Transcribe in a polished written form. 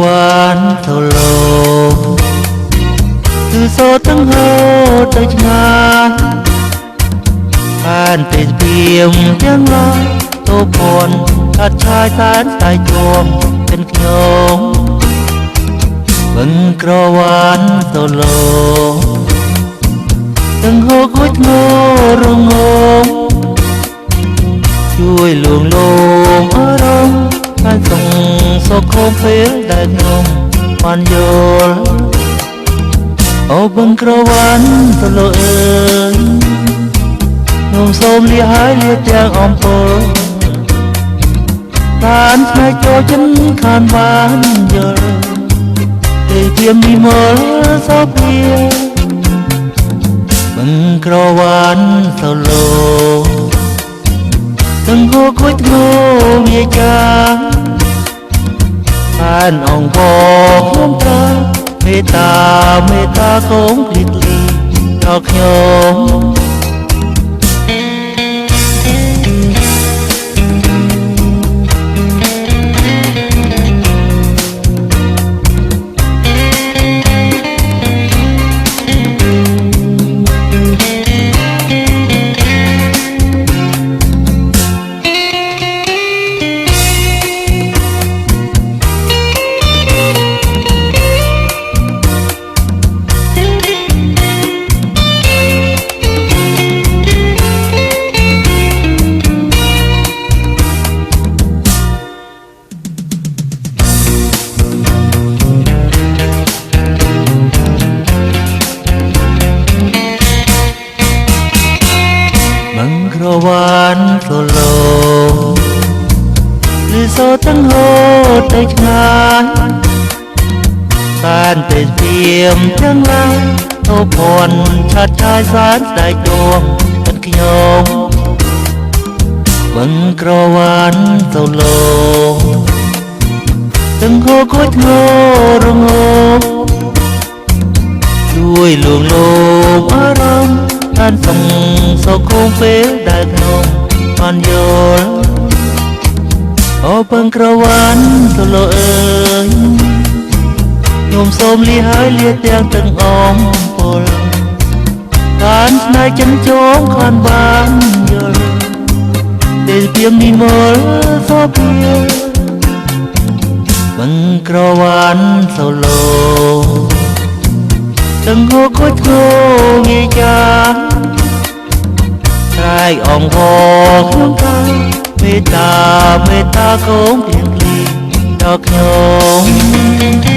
វ៉ាន់ទៅលោគឺសូរទាំងហូរទៅឆ្ងាយបានទេព្រាមទាំងឡាយទៅពន់កាត់ឆាយសែនស្ដាយជួមเป็นខ្ញុំបឹងក្រវ៉ាន់ទៅលោទាំងហូរគួយធ្ងររងងជួយលួងលោមអារម្មណ៍បានส่งសុខុមពេលដែលខ្ញុំបានយល់អូបឹងក្រវ៉ាន់ទៅលោអើយខ្ញុំសូមលាហើយលាទាំងអំពើបានស្នេហ៍ចូលចិនខានបានយល់ទេជាមីមើលសោភាបឹងក្រវ៉ាន់ទៅលោទាំងហូរគួយធ្ងរវាចាបានអង្គខ្ញុំត្រាមេត្តាកូនភ្លីភ្លីដល់ខ្ញុំក្រវ៉ាន់ទៅលោឬសូរទាំងហូរទៅឆ្ងាយបានទេព្រាមទាំងឡាយទៅពន់ឆាត់ឆាយសែនស្ដាយជួមเป็นខ្ញុំបឹងក្រវ៉ាន់ទៅលោទាំងហូរគួយធ្ងររងងជួយលួងលោមអារម្មណ៍បានส่งសុខុមពេលដែលខ្ញុំបានយល់អូបឹងក្រវ៉ាន់ទៅលោអើយខ្ញុំសូមលាហើយលាទាំងទាំងអំពលបានស្នេហ៍ចិនជោមខានបានយល់ទេព្រាមនិមលសោភាបឹងក្រវ៉ាន់ទៅលោទាំងហូរគួយធ្ងរវាចាតែអង្គខ្ញុំកាមេត្តាកូនភ្លៀងភ្លីដល់ខ្ញុំ